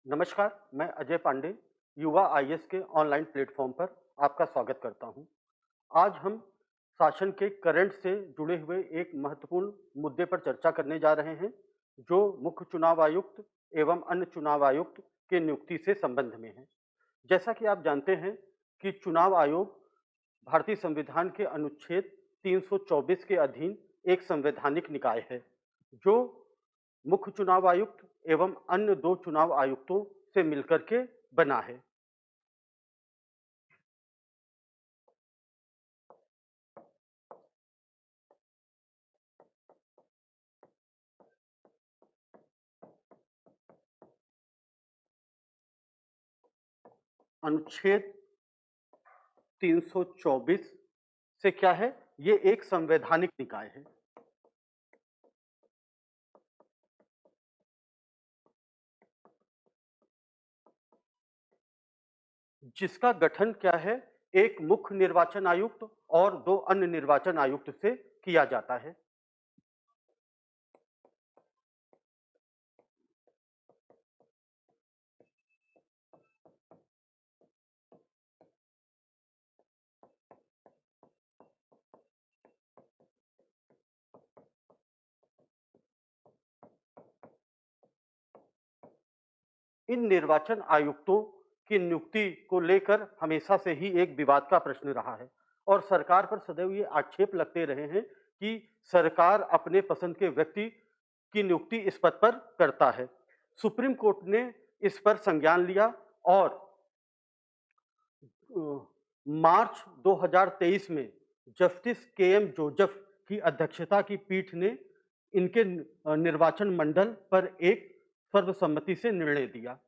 नमस्कार, मैं अजय पांडे, युवा आईएएस के ऑनलाइन प्लेटफ़ॉर्म पर आपका स्वागत करता हूँ। आज हम शासन के करंट से जुड़े हुए एक महत्वपूर्ण मुद्दे पर चर्चा करने जा रहे हैं, जो मुख्य चुनाव आयुक्त एवं अन्य चुनाव आयुक्त के नियुक्ति से संबंध में है। जैसा कि आप जानते हैं कि चुनाव आयोग भारतीय संविधान के अनुच्छेद 324 के अधीन एक संवैधानिक निकाय है, जो मुख्य चुनाव आयुक्त एवं अन्य 2 चुनाव आयुक्तों से मिलकर के बना है। अनुच्छेद 324 से क्या है? ये एक संवैधानिक निकाय है। जिसका गठन क्या है? एक मुख्य निर्वाचन आयुक्त और 2 अन्य निर्वाचन आयुक्त से किया जाता है। इन निर्वाचन आयुक्तों की नियुक्ति को लेकर हमेशा से ही एक विवाद का प्रश्न रहा है और सरकार पर सदैव ये आक्षेप लगते रहे हैं कि सरकार अपने पसंद के व्यक्ति की नियुक्ति इस पद पर करता है। सुप्रीम कोर्ट ने इस पर संज्ञान लिया और मार्च 2023 में जस्टिस के एम जोसेफ की अध्यक्षता की पीठ ने इनके निर्वाचन मंडल पर एक सर्वसम्मति से निर्णय दिया।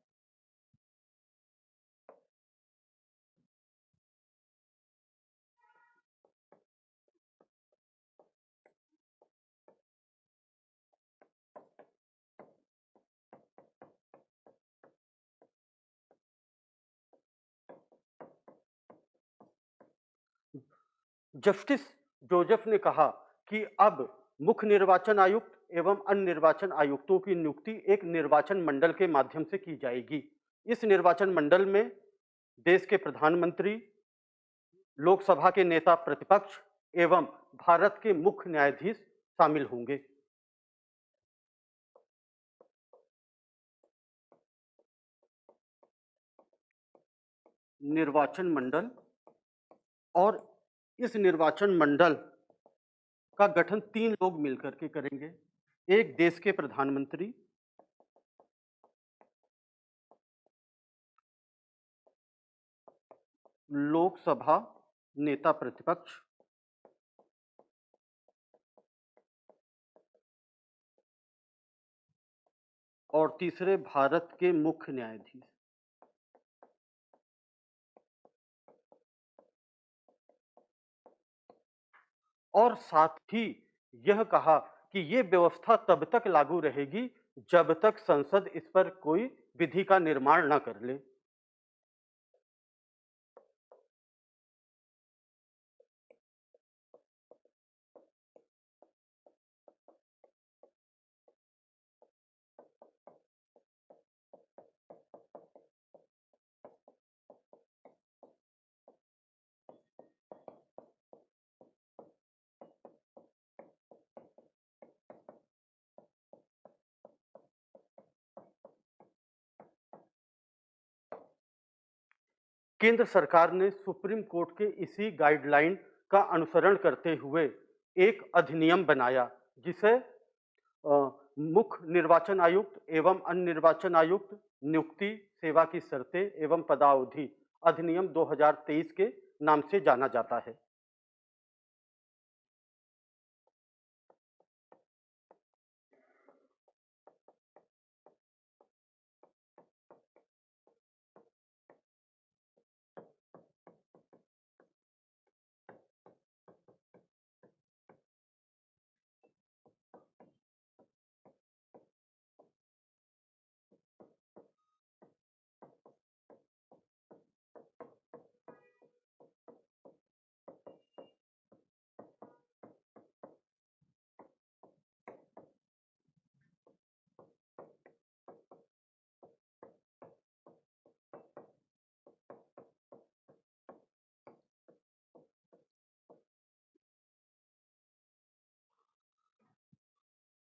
जस्टिस जोसेफ ने कहा कि अब मुख्य निर्वाचन आयुक्त एवं अन्य निर्वाचन आयुक्तों की नियुक्ति एक निर्वाचन मंडल के माध्यम से की जाएगी। इस निर्वाचन मंडल में देश के प्रधानमंत्री, लोकसभा के नेता प्रतिपक्ष एवं भारत के मुख्य न्यायाधीश शामिल होंगे। निर्वाचन मंडल और इस निर्वाचन मंडल का गठन 3 लोग मिलकर के करेंगे। एक देश के प्रधानमंत्री, लोकसभा नेता प्रतिपक्ष और तीसरे भारत के मुख्य न्यायाधीश। और साथ ही यह कहा कि ये व्यवस्था तब तक लागू रहेगी जब तक संसद इस पर कोई विधि का निर्माण न कर ले। केंद्र सरकार ने सुप्रीम कोर्ट के इसी गाइडलाइन का अनुसरण करते हुए एक अधिनियम बनाया, जिसे मुख्य निर्वाचन आयुक्त एवं अन्य निर्वाचन आयुक्त नियुक्ति, सेवा की शर्तें एवं पदावधि अधिनियम 2023 के नाम से जाना जाता है।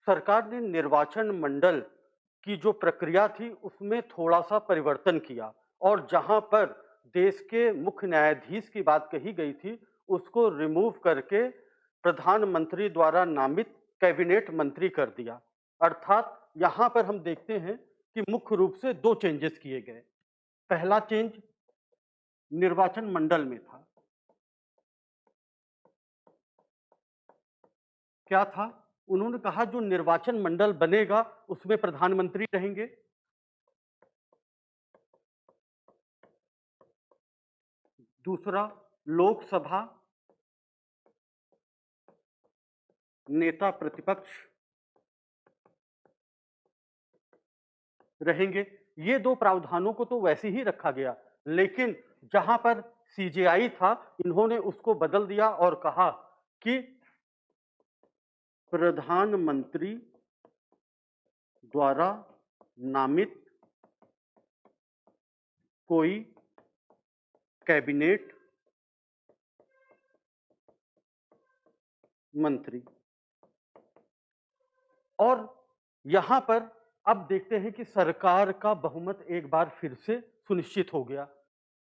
सरकार ने निर्वाचन मंडल की जो प्रक्रिया थी उसमें थोड़ा-सा परिवर्तन किया और जहां पर देश के मुख्य न्यायाधीश की बात कही गई थी, उसको रिमूव करके प्रधानमंत्री द्वारा नामित कैबिनेट मंत्री कर दिया। अर्थात यहां पर हम देखते हैं कि मुख्य रूप से 2 चेंजेस किए गए। पहला चेंज निर्वाचन मंडल में था। क्या था? उन्होंने कहा जो निर्वाचन मंडल बनेगा उसमें प्रधानमंत्री रहेंगे। दूसरा, लोकसभा नेता प्रतिपक्ष रहेंगे। ये 2 प्रावधानों को तो वैसे ही रखा गया, लेकिन जहां पर सीजेआई था, इन्होंने उसको बदल दिया और कहा कि प्रधानमंत्री द्वारा नामित कोई कैबिनेट मंत्री। और यहां पर अब देखते हैं कि सरकार का बहुमत एक बार फिर से सुनिश्चित हो गया।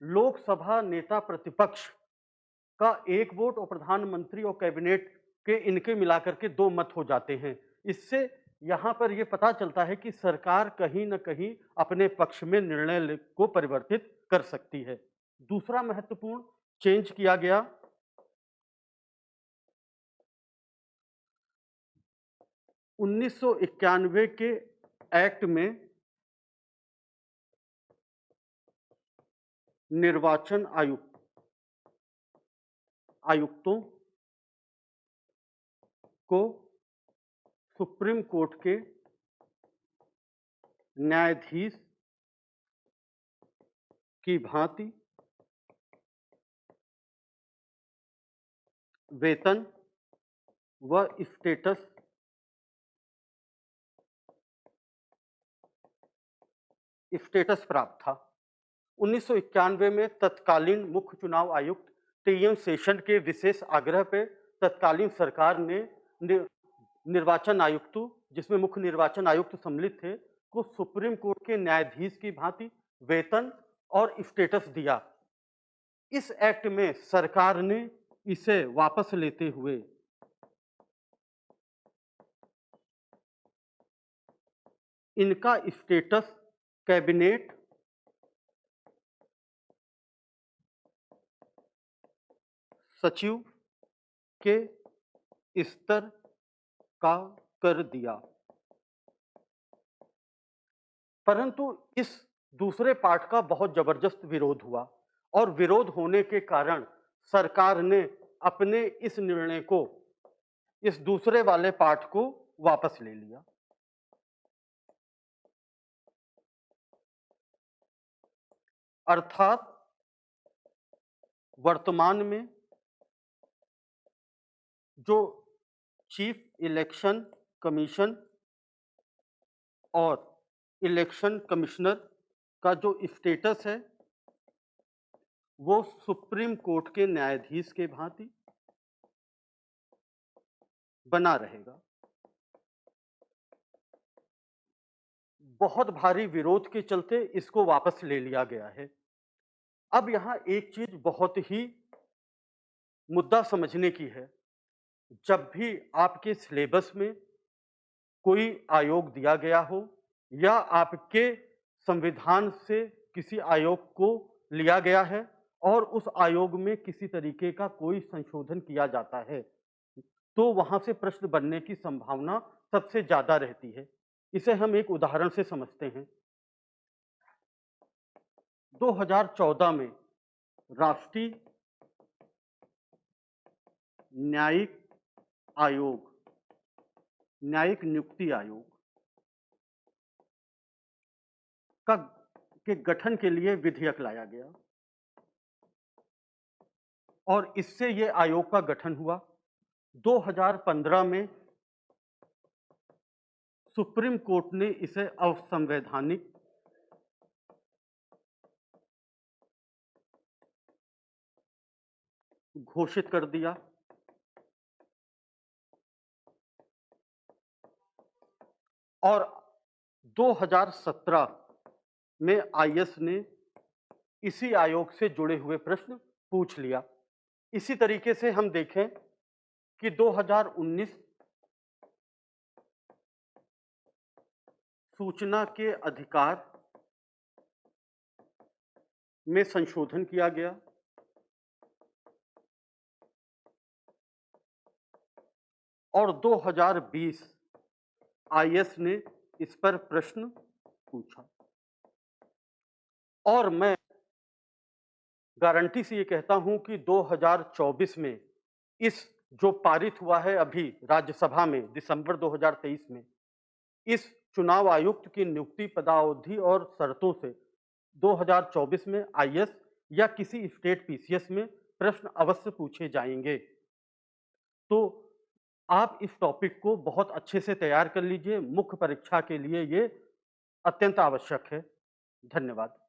लोकसभा नेता प्रतिपक्ष का 1 वोट और प्रधानमंत्री और कैबिनेट के इनके मिलाकर के 2 मत हो जाते हैं। इससे यहां पर यह पता चलता है कि सरकार कहीं न कहीं अपने पक्ष में निर्णय को परिवर्तित कर सकती है। दूसरा महत्वपूर्ण चेंज किया गया 1991 के एक्ट में निर्वाचन आयुक्तों को सुप्रीम कोर्ट के न्यायाधीश की भांति वेतन व स्टेटस प्राप्त था। 1991 में तत्कालीन मुख्य चुनाव आयुक्त टीएम शेषन के विशेष आग्रह पे तत्कालीन सरकार ने निर्वाचन आयुक्त, जिसमें मुख्य निर्वाचन आयुक्त सम्मिलित थे, को सुप्रीम कोर्ट के न्यायाधीश की भांति वेतन और स्टेटस दिया। इस एक्ट में सरकार ने इसे वापस लेते हुए इनका स्टेटस कैबिनेट सचिव के स्तर का कर दिया। परंतु इस दूसरे पार्ट का बहुत जबरदस्त विरोध हुआ और विरोध होने के कारण सरकार ने अपने इस निर्णय को, इस दूसरे वाले पार्ट को वापस ले लिया। अर्थात वर्तमान में जो चीफ इलेक्शन कमीशन और इलेक्शन कमिश्नर का जो स्टेटस है वो सुप्रीम कोर्ट के न्यायाधीश के भांति बना रहेगा। बहुत भारी विरोध के चलते इसको वापस ले लिया गया है। अब यहां एक चीज बहुत ही मुद्दा समझने की है। जब भी आपके सिलेबस में कोई आयोग दिया गया हो या आपके संविधान से किसी आयोग को लिया गया है और उस आयोग में किसी तरीके का कोई संशोधन किया जाता है, तो वहां से प्रश्न बनने की संभावना सबसे ज्यादा रहती है। इसे हम एक उदाहरण से समझते हैं। 2014 में राष्ट्रीय न्यायिक आयोग, न्यायिक नियुक्ति आयोग का के गठन के लिए विधेयक लाया गया और इससे यह आयोग का गठन हुआ। 2015 में सुप्रीम कोर्ट ने इसे असंवैधानिक घोषित कर दिया। और 2017 में आईएएस ने इसी आयोग से जुड़े हुए प्रश्न पूछ लिया। इसी तरीके से हम देखें कि 2019 सूचना के अधिकार में संशोधन किया गया और 2020 आईएएस ने इस पर प्रश्न पूछा। और मैं गारंटी से ये कहता हूं कि 2024 में इस जो पारित हुआ है अभी राज्यसभा में दिसंबर 2023 में, इस चुनाव आयुक्त की नियुक्ति पदावधि और शर्तों से 2024 में आईएएस या किसी स्टेट पीसीएस में प्रश्न अवश्य पूछे जाएंगे। तो आप इस टॉपिक को बहुत अच्छे से तैयार कर लीजिए, मुख्य परीक्षा के लिए ये अत्यंत आवश्यक है। धन्यवाद।